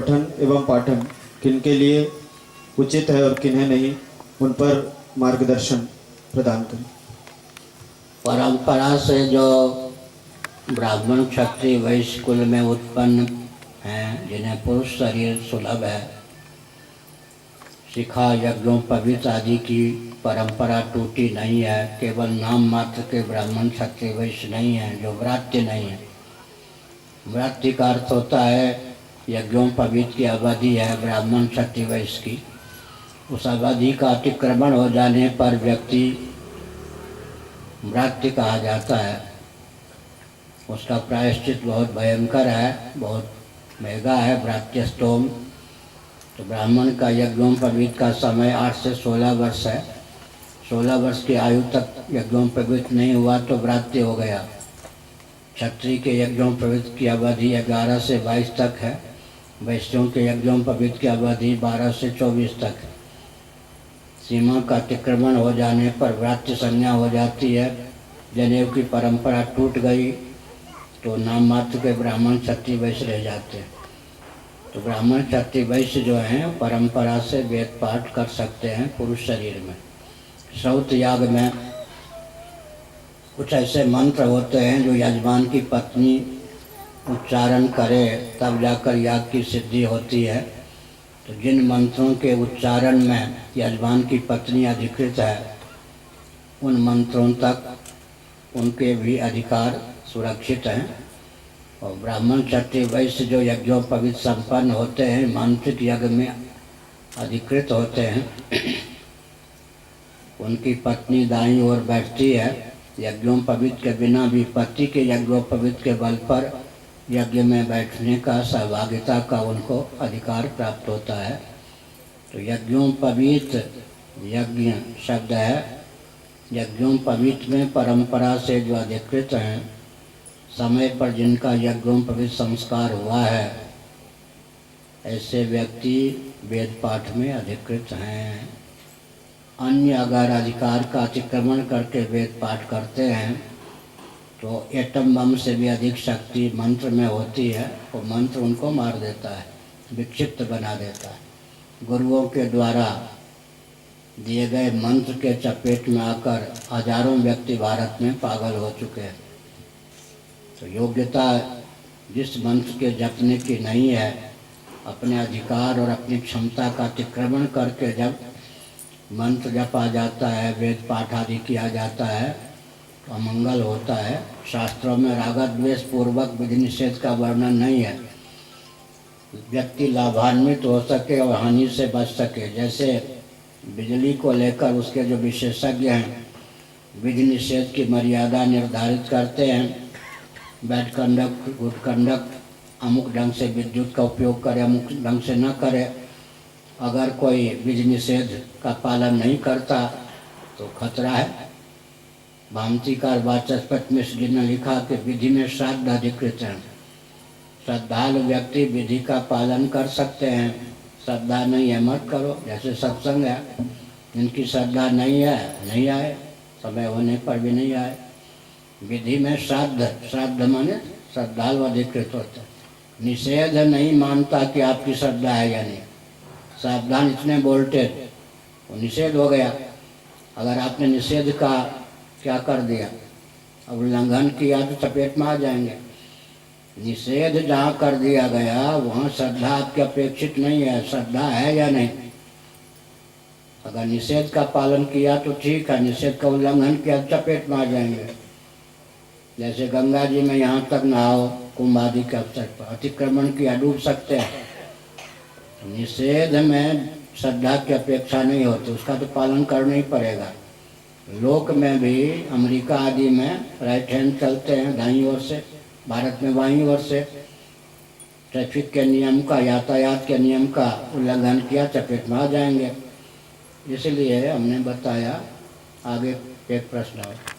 पठन एवं पाठन किनके लिए उचित है और किन्हें नहीं, उन पर मार्गदर्शन प्रदान करें। परंपरा से जो ब्राह्मण क्षत्रिय वैश्य कुल में उत्पन्न हैं, जिन्हें पुरुष शरीर सुलभ है, शिखा यज्ञोपवीत आदि की परंपरा टूटी नहीं है। केवल नाम मात्र के ब्राह्मण क्षत्रिय वैश्य नहीं है जो व्रात्य नहीं है। व्रात्य का अर्थ होता है यज्ञोपवीत की अवधि है ब्राह्मण क्षत्रिय वैश्य की, उस अवधि का अतिक्रमण हो जाने पर व्यक्ति व्रात्य कहा जाता है। उसका प्रायश्चित बहुत भयंकर है, बहुत महंगा है, व्रात्यस्तोम। तो ब्राह्मण का यज्ञोपवीत का समय 8 से 16 वर्ष है। 16 वर्ष की आयु तक यज्ञोपवीत नहीं हुआ तो व्रात्य हो गया। क्षत्रिय के यज्ञोपवीत की अवधि 11 से 22 तक है। वैश्यों के यज्ञोपवीत की अवधि 12 से 24 तक है। सीमा का अतिक्रमण हो जाने पर व्रात्य संज्ञा हो जाती है। जनेऊ की परंपरा टूट गई तो नाम मात्र के ब्राह्मण क्षत्रिय वैश्य रह जाते हैं। तो ब्राह्मण क्षत्रिय वैश्य जो हैं परंपरा से वेद पाठ कर सकते हैं पुरुष शरीर में। श्रौत याग में कुछ ऐसे मंत्र होते हैं जो यजमान की पत्नी उच्चारण करे तब जाकर याग की सिद्धि होती है। तो जिन मंत्रों के उच्चारण में यजमान की पत्नी अधिकृत है, उन मंत्रों तक उनके भी अधिकार सुरक्षित हैं। और ब्राह्मण क्षत्रिय वैश्य जो यज्ञोपवीत संपन्न होते हैं, मांत्रिक यज्ञ में अधिकृत होते हैं, उनकी पत्नी दाईं ओर बैठती है। यज्ञोपवीत के बिना भी पति के यज्ञोपवीत के बल पर यज्ञ में बैठने का, सहभागिता का उनको अधिकार प्राप्त होता है। तो यज्ञोपवीत यज्ञ शब्द है। यज्ञोपवीत में परंपरा से जो अधिकृत हैं, समय पर जिनका यज्ञोपवीत संस्कार हुआ है, ऐसे व्यक्ति वेद पाठ में अधिकृत हैं। अन्य अगर अधिकार का अतिक्रमण करके वेद पाठ करते हैं तो एटम बम से भी अधिक शक्ति मंत्र में होती है। वो मंत्र उनको मार देता है, विक्षिप्त बना देता है। गुरुओं के द्वारा दिए गए मंत्र के चपेट में आकर हजारों व्यक्ति भारत में पागल हो चुके हैं। तो योग्यता जिस मंत्र के जपने की नहीं है, अपने अधिकार और अपनी क्षमता का अतिक्रमण करके जब मंत्र जपा जाता है, वेद पाठ आदि किया जाता है, तो अमंगल होता है। शास्त्रों में राग द्वेष पूर्वक विधि निषेध का वर्णन नहीं है। व्यक्ति लाभान्वित हो सके और हानि से बच सके। जैसे बिजली को लेकर उसके जो विशेषज्ञ हैं विधि निषेध की मर्यादा निर्धारित करते हैं। बैड कंडक्ट, गुड कंडक्ट, अमुक ढंग से विद्युत का उपयोग करे, अमुक ढंग से न करे। अगर कोई विधि निषेध का पालन नहीं करता तो खतरा है। भामतीकार वाचस्पति मिश्र जी ने लिखा कि विधि में श्राद्ध अधिकृत हैं। श्रद्धालु व्यक्ति विधि का पालन कर सकते हैं। श्रद्धा नहीं है मत करो। जैसे सत्संग है, जिनकी श्रद्धा नहीं है नहीं आए, समय होने पर भी नहीं आए। विधि में श्राद्ध, श्राद्ध माने श्रद्धालु अधिकृत होते हैं। निषेध नहीं मानता कि आपकी श्रद्धा है या नहीं। सावधान इतने बोलते वो निषेध हो गया। अगर आपने निषेध का क्या कर दिया, अब उल्लंघन किया तो चपेट में आ जाएंगे। निषेध जहाँ कर दिया गया वहाँ श्रद्धा आपकी अपेक्षित नहीं है। श्रद्धा है या नहीं। अगर निषेध का पालन किया तो ठीक है, निषेध का उल्लंघन किया तो चपेट में आ जाएंगे। जैसे गंगा जी में यहाँ तक नहाओ कुंभ आदि के अवसर पर, अतिक्रमण किया डूब सकते हैं। निषेध में श्रद्धा की अपेक्षा नहीं होती, उसका तो पालन करना ही पड़ेगा। लोक में भी अमेरिका आदि में राइट हैंड चलते हैं दाईं ओर से, भारत में बाईं ओर से। ट्रैफिक के नियम का, यातायात के नियम का उल्लंघन किया चपेट में आ जाएंगे। इसलिए हमने बताया। आगे एक प्रश्न है।